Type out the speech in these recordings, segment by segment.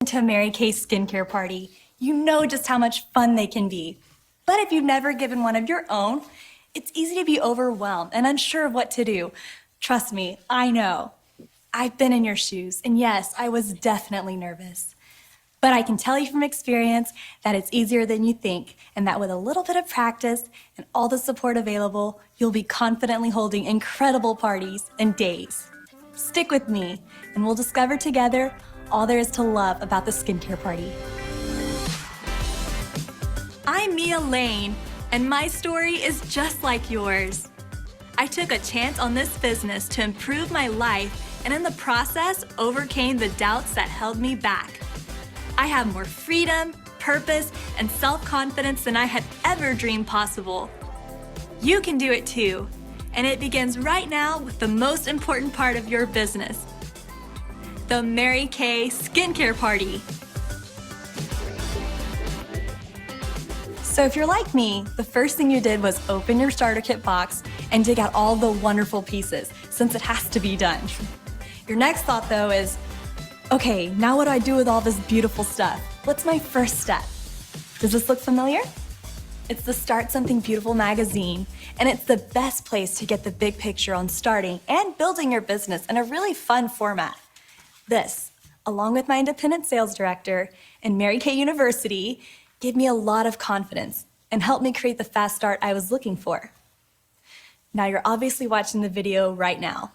to a Mary Kay skincare party, you know just how much fun they can be. But if you've never given one of your own, it's easy to be overwhelmed and unsure of what to do. Trust me, I know. I've been in your shoes, and yes, I was definitely nervous. But I can tell you from experience that it's easier than you think, and that with a little bit of practice and all the support available, you'll be confidently holding incredible parties in days. Stick with me, and we'll discover together all there is to love about the skincare party. I'm Mia Lane, and my story is just like yours. I took a chance on this business to improve my life, and in the process, overcame the doubts that held me back. I have more freedom, purpose, and self-confidence than I had ever dreamed possible. You can do it too, and it begins right now with the most important part of your business, the Mary Kay Skincare Party. So if you're like me, the first thing you did was open your starter kit box and dig out all the wonderful pieces, since it has to be done. Your next thought though is, okay, now what do I do with all this beautiful stuff? What's my first step? Does this look familiar? It's the Start Something Beautiful magazine, and it's the best place to get the big picture on starting and building your business in a really fun format. This, along with my independent sales director and Mary Kay University, gave me a lot of confidence and helped me create the fast start I was looking for. Now you're obviously watching the video right now.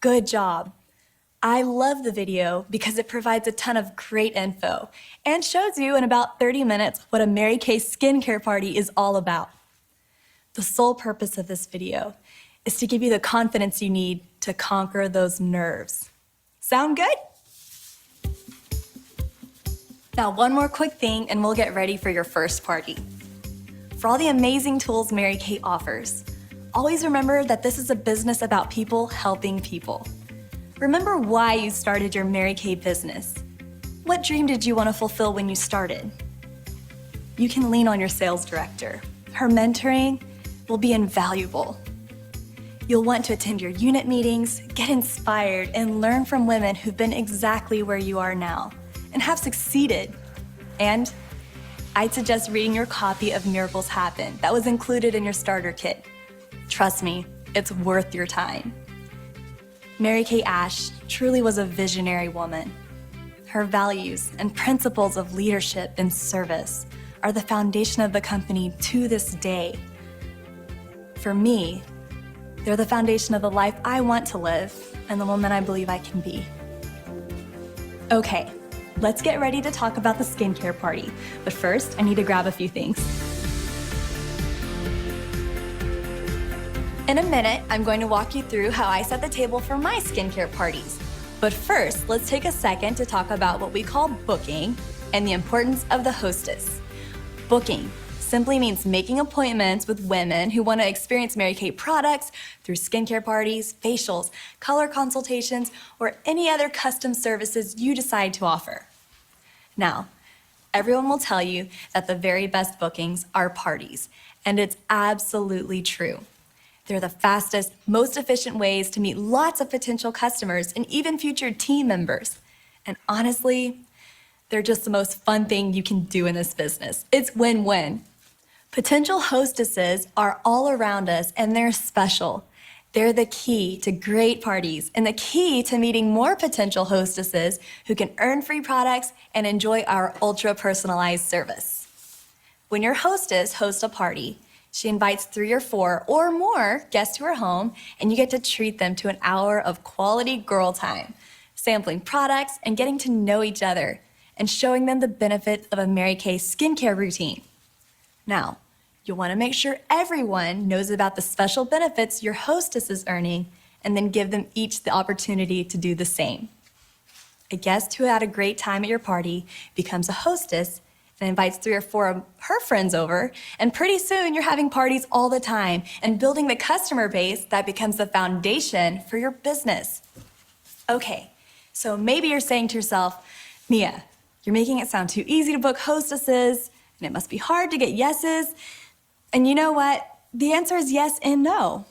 Good job. I love the video because it provides a ton of great info and shows you in about 30 minutes what a Mary Kay skincare party is all about. The sole purpose of this video is to give you the confidence you need to conquer those nerves. Sound good? Now, one more quick thing and we'll get ready for your first party. For all the amazing tools Mary Kay offers, always remember that this is a business about people helping people. Remember why you started your Mary Kay business. What dream did you want to fulfill when you started? You can lean on your sales director. Her mentoring will be invaluable. You'll want to attend your unit meetings, get inspired, and learn from women who've been exactly where you are now and have succeeded. And I'd suggest reading your copy of Miracles Happen that was included in your starter kit. Trust me, it's worth your time. Mary Kay Ash truly was a visionary woman. Her values and principles of leadership and service are the foundation of the company to this day. For me, they're the foundation of the life I want to live and the woman I believe I can be. Okay, let's get ready to talk about the skincare party. But first, I need to grab a few things. In a minute, I'm going to walk you through how I set the table for my skincare parties. But first, let's take a second to talk about what we call booking and the importance of the hostess. Booking simply means making appointments with women who want to experience Mary Kay products through skincare parties, facials, color consultations, or any other custom services you decide to offer. Now, everyone will tell you that the very best bookings are parties, and it's absolutely true. They're the fastest, most efficient ways to meet lots of potential customers and even future team members. And honestly, they're just the most fun thing you can do in this business. It's win-win. Potential hostesses are all around us and they're special. They're the key to great parties and the key to meeting more potential hostesses who can earn free products and enjoy our ultra-personalized service. When your hostess hosts a party, she invites 3 or 4 or more guests to her home, and you get to treat them to an hour of quality girl time, sampling products and getting to know each other, and showing them the benefits of a Mary Kay skincare routine. Now, you'll want to make sure everyone knows about the special benefits your hostess is earning, and then give them each the opportunity to do the same. A guest who had a great time at your party becomes a hostess and invites 3 or 4 of her friends over, and pretty soon you're having parties all the time and building the customer base that becomes the foundation for your business. Okay, so maybe you're saying to yourself, Mia, you're making it sound too easy to book hostesses, and it must be hard to get yeses. And you know what? The answer is yes and no.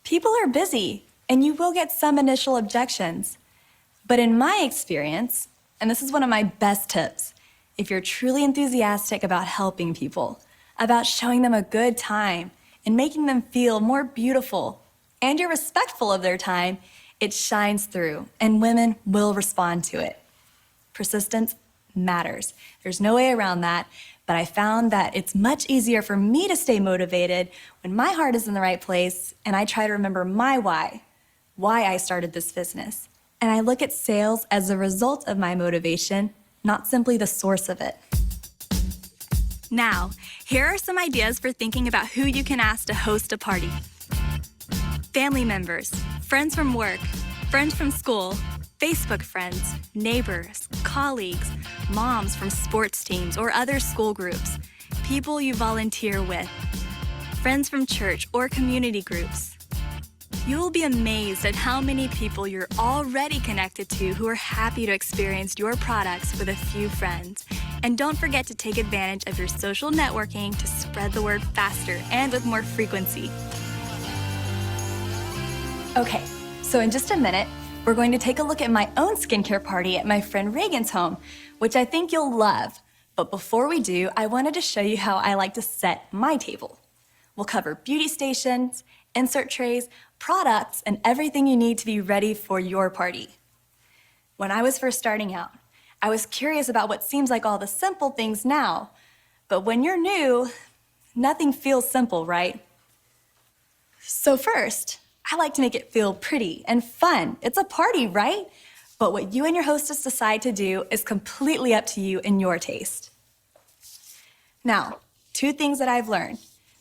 People are busy, and you will get some initial objections. But in my experience, And this is one of my best tips. If you're truly enthusiastic about helping people, about showing them a good time and making them feel more beautiful, and you're respectful of their time, it shines through and women will respond to it. Persistence matters. There's no way around that, but I found that it's much easier for me to stay motivated when my heart is in the right place and I try to remember my why I started this business. And I look at sales as a result of my motivation, not simply the source of it. Now, here are some ideas for thinking about who you can ask to host a party. Family members, friends from work, friends from school, Facebook friends, neighbors, colleagues, moms from sports teams or other school groups, people you volunteer with, friends from church or community groups. You will be amazed at how many people you're already connected to who are happy to experience your products with a few friends. And don't forget to take advantage of your social networking to spread the word faster and with more frequency. Okay, so in just a minute, we're going to take a look at my own skincare party at my friend Reagan's home, which I think you'll love. But before we do, I wanted to show you how I like to set my table. We'll cover beauty stations, insert trays, products, and everything you need to be ready for your party. When I was first starting out, I was curious about what seems like all the simple things now. But when you're new, nothing feels simple, right? So first, I like to make it feel pretty and fun. It's a party, right? But what you and your hostess decide to do is completely up to you and your taste. Now, 2 things that I've learned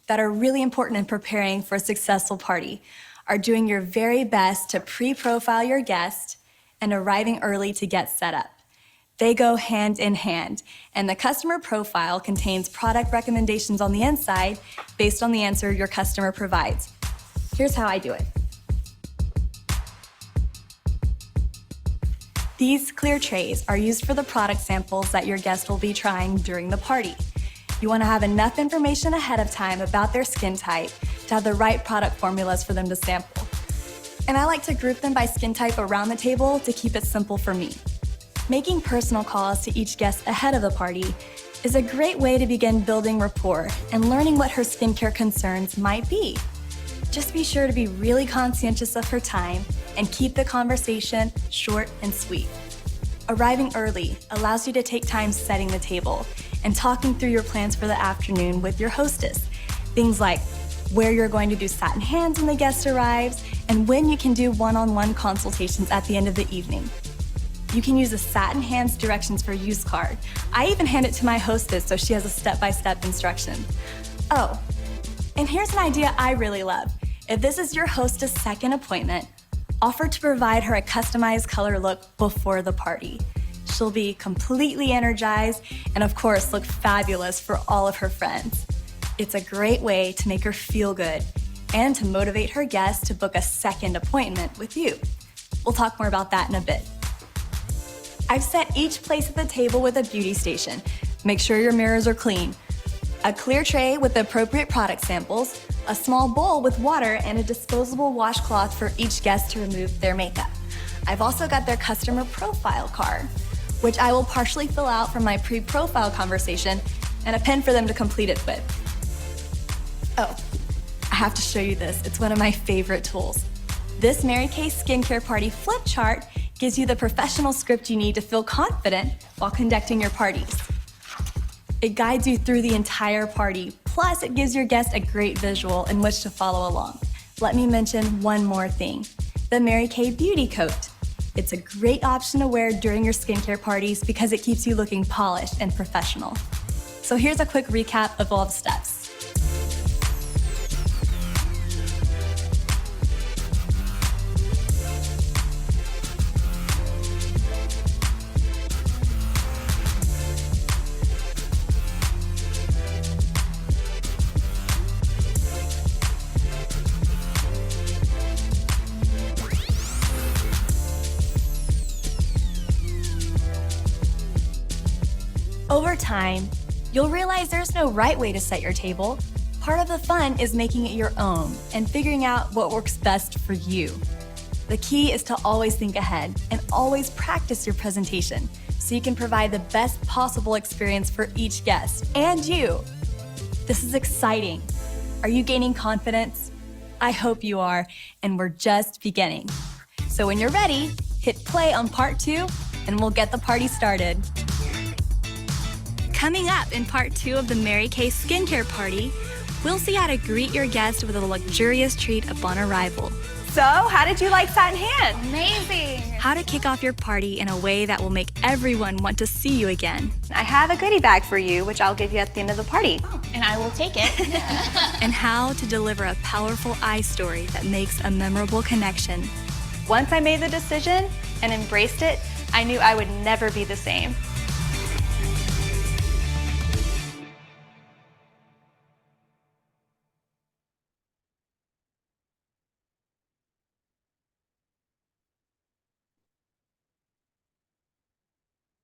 that are really important in preparing for a successful party are doing your very best to pre-profile your guest and arriving early to get set up. They go hand in hand, and the customer profile contains product recommendations on the inside based on the answer your customer provides. Here's how I do it. These clear trays are used for the product samples that your guest will be trying during the party. You want to have enough information ahead of time about their skin type to have the right product formulas for them to sample. And I like to group them by skin type around the table to keep it simple for me. Making personal calls to each guest ahead of the party is a great way to begin building rapport and learning what her skincare concerns might be. Just be sure to be really conscientious of her time and keep the conversation short and sweet. Arriving early allows you to take time setting the table and talking through your plans for the afternoon with your hostess. Things like where you're going to do satin hands when the guest arrives and when you can do one-on-one consultations at the end of the evening. You can use a satin hands directions for use card. I even hand it to my hostess so she has a step-by-step instruction. Oh, and here's an idea I really love. If this is your hostess' second appointment, offer to provide her a customized color look before the party. She'll be completely energized and of course look fabulous for all of her friends. It's a great way to make her feel good and to motivate her guests to book a second appointment with you. We'll talk more about that in a bit. I've set each place at the table with a beauty station. Make sure your mirrors are clean. A clear tray with the appropriate product samples, a small bowl with water, and a disposable washcloth for each guest to remove their makeup. I've also got their customer profile card, which I will partially fill out from my pre-profile conversation, and a pen for them to complete it with. Oh, I have to show you this. It's one of my favorite tools. This Mary Kay Skincare Party flip chart gives you the professional script you need to feel confident while conducting your parties. It guides you through the entire party, plus it gives your guests a great visual in which to follow along. Let me mention one more thing, the Mary Kay Beauty Coat. It's a great option to wear during your skincare parties because it keeps you looking polished and professional. So here's a quick recap of all the steps. Over time, you'll realize there's no right way to set your table. Part of the fun is making it your own and figuring out what works best for you. The key is to always think ahead and always practice your presentation so you can provide the best possible experience for each guest and you. This is exciting. Are you gaining confidence? I hope you are, and we're just beginning. So when you're ready, hit play on part 2 and we'll get the party started. Coming up in part 2 of the Mary Kay Skincare Party, we'll see how to greet your guest with a luxurious treat upon arrival. So, how did you like Satin Hand? Amazing! How to kick off your party in a way that will make everyone want to see you again. I have a goodie bag for you, which I'll give you at the end of the party. Oh, and I will take it. And how to deliver a powerful eye story that makes a memorable connection. Once I made the decision and embraced it, I knew I would never be the same.